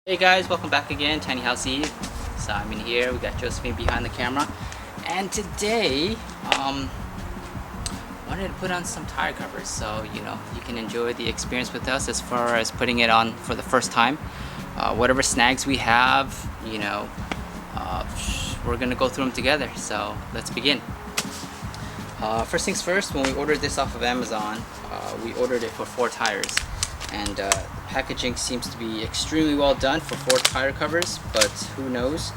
Hey guys, welcome back again, Tiny House Eve. Simon here, we got Josephine behind the camera. And today, wanted to put on some tire covers so, you can enjoy the experience with us as far as putting it on for the first time. Whatever snags we have, we're gonna go through them together, so let's begin. First things first, when we ordered this off of Amazon, we ordered it for 4 tires. And the packaging seems to be extremely well done for 4 tire covers, but who knows?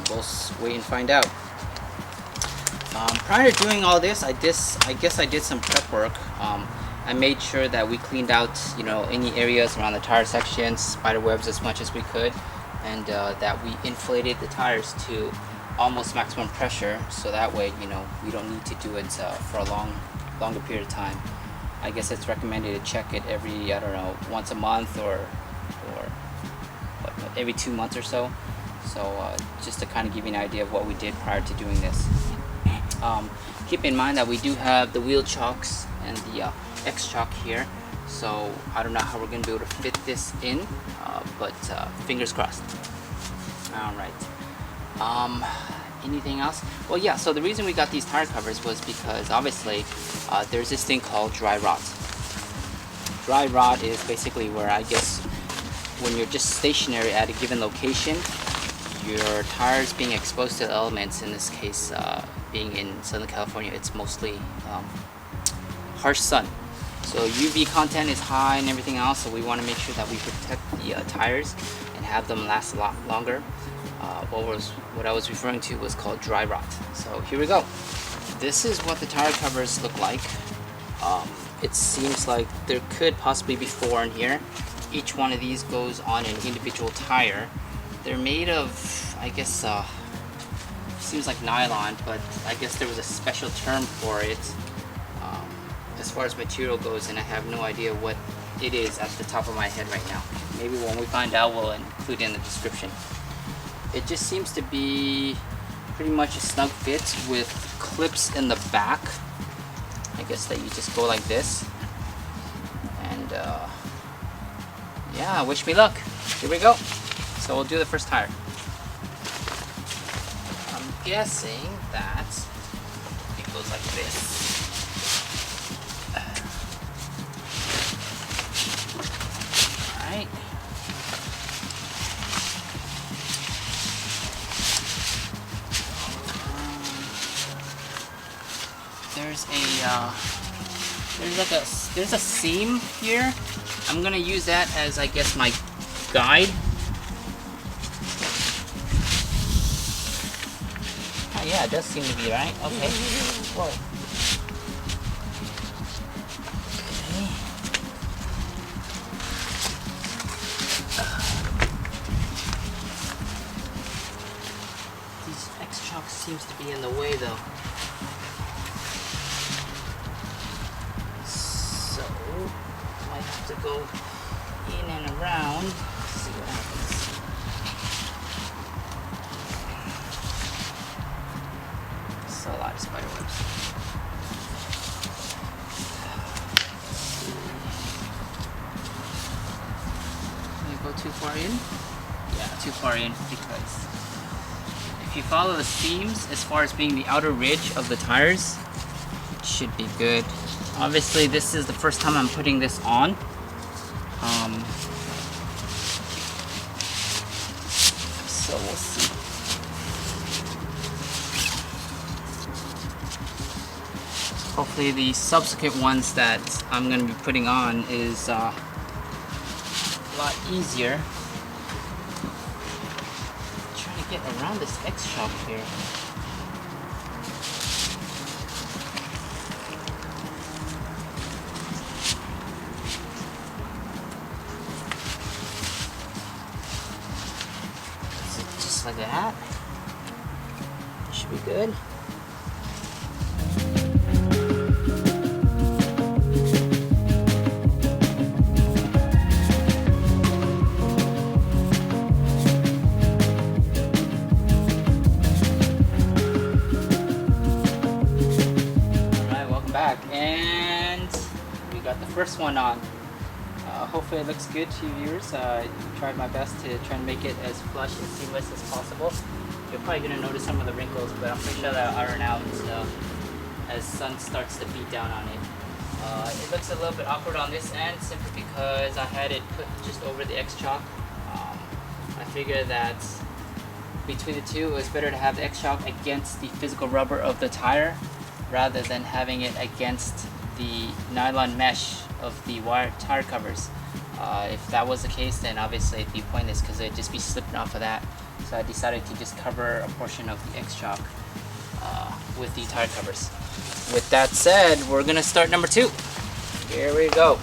We'll wait and find out. Prior to doing all this, I guess I did some prep work. I made sure that we cleaned out, any areas around the tire sections, spider webs as much as we could, and that we inflated the tires to almost maximum pressure, so that way, we don't need to do it for a longer period of time. I guess it's recommended to check it every, I don't know, once a month or every 2 months or so. So just to kind of give you an idea of what we did prior to doing this. Keep in mind that we do have the wheel chocks and the X chock here. So I don't know how we're going to be able to fit this in, but fingers crossed. Alright. Anything else? Well, yeah, so the reason we got these tire covers was because obviously there's this thing called dry rot. Dry rot is basically where, I guess, when you're just stationary at a given location, your tires being exposed to the elements. In this case, being in Southern California, it's mostly harsh sun. So UV content is high and everything else, so we want to make sure that we protect the tires and have them last a lot longer. What I was referring to was called dry rot. So here we go. This is what the tire covers look like. It seems like there could possibly be 4 in here. Each one of these goes on an individual tire. They're made of, I guess, seems like nylon, but I guess there was a special term for it as far as material goes, and I have no idea what it is at the top of my head right now. Maybe when we find out, we'll include it in the description. It just seems to be pretty much a snug fit with clips in the back. I guess that you just go like this. And yeah, wish me luck. Here we go. So we'll do the first tire. I'm guessing that it goes like this. Alright. There's a seam here. I'm gonna use that as, I guess, my guide. Oh, yeah, it does seem to be right. Okay. Whoa. Okay. These X chocks seems to be in the way though. I have to go in and around. Let's see what happens. So a lot of spider webs. Can you go too far in? Yeah, too far in, because if you follow the seams as far as being the outer ridge of the tires, it should be good. Obviously, this is the first time I'm putting this on. So we'll see. Hopefully the subsequent ones that I'm going to be putting on is a lot easier. I'm trying to get around this X shock here. Like that. Should be good. Alright, welcome back. And we got the first one on. hopefully it looks good to you viewers. Tried my best to try and make it as flush and seamless as possible. You're probably going to notice some of the wrinkles, but I'm pretty sure they'll iron out as sun starts to beat down on it. It looks a little bit awkward on this end simply because I had it put just over the X-Chalk. I figured that between the two, it was better to have the X-Chalk against the physical rubber of the tire rather than having it against the nylon mesh of the wire tire covers. If that was the case, then obviously it'd be pointless because it'd just be slipping off of that. So I decided to just cover a portion of the X-Chalk with the tire covers. With that said, we're gonna start number 2. Here we go.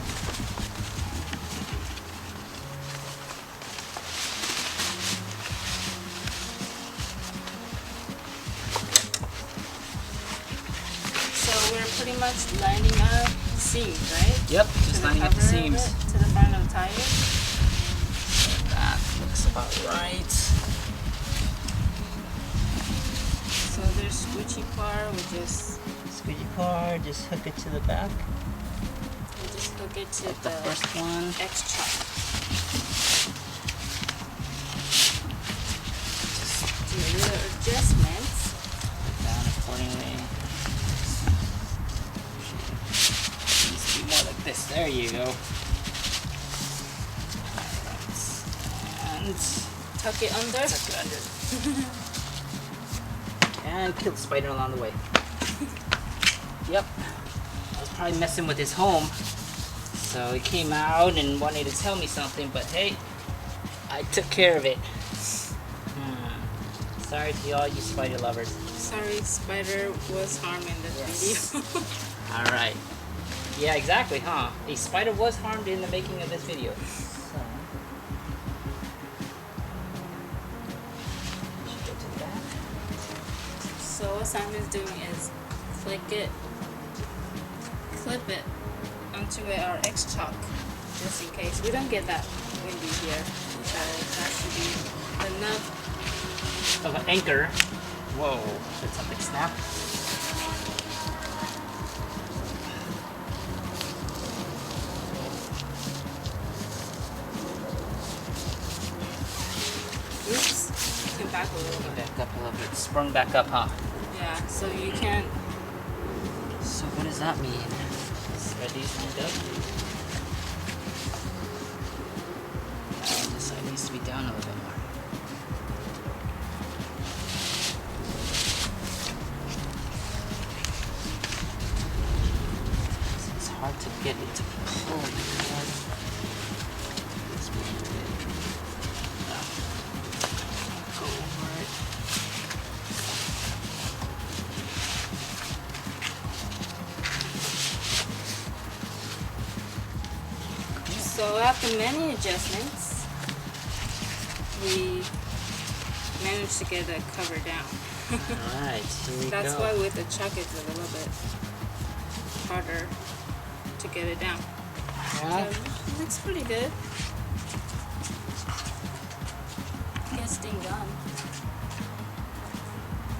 So we're pretty much lining up seams, right? Yep, just lining up the seams. To the front of the tire. So that looks about right. So there's squishy part, we just Squeegee part, just hook it to the back. hook it to The first one. X-Chalk. Just do little adjustments. Down accordingly. Needs to be more like this. There you go. Alright. And Tuck it under. tuck it under. And kill the spider along the way. Yep. I was probably messing with his home. So he came out and wanted to tell me something, but hey, I took care of it. Sorry to all you spider lovers. Sorry, spider was harmed in this video. Alright. Yeah, exactly, huh? A spider was harmed in the making of this video. So what Simon's doing is clip it onto our X-Chalk, just in case. We don't get that windy here, so that should be enough. Of an anchor. Whoa, did something snap? Oops, came back a little bit. Back up a little bit. Sprung back up, huh? Yeah, so you can't. So what does that mean? Are these lined up? This side needs to be down a little bit more. It's hard to get it to pull because this one go over it. So after many adjustments, we managed to get the cover down. Alright, here we That's go. why with the chalk it's a little bit harder to get it down. Yeah. So it looks pretty good. Gets thing done.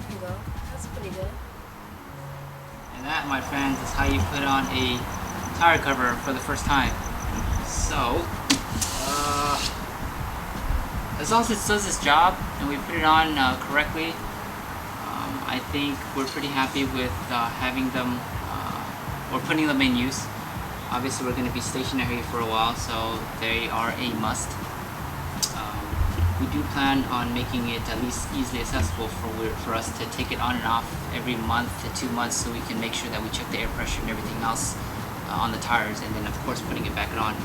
There you go. That's pretty good. And that, my friends, is how you put on a tire cover for the first time. So, as long as it does its job and we put it on correctly, I think we're pretty happy with having them or putting them in use. Obviously, we're going to be stationary for a while, so they are a must. We do plan on making it at least easily accessible for us to take it on and off every month to 2 months, so we can make sure that we check the air pressure and everything else on the tires, and then of course putting it back on.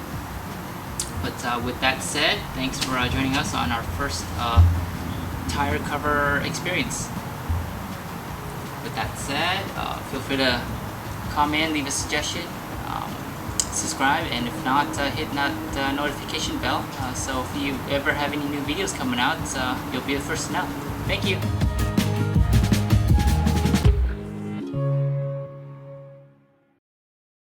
But with that said, thanks for joining us on our first tire cover experience. With that said, feel free to comment, leave a suggestion, subscribe, and if not, hit that notification bell, so if you ever have any new videos coming out, you'll be the first to know. Thank you.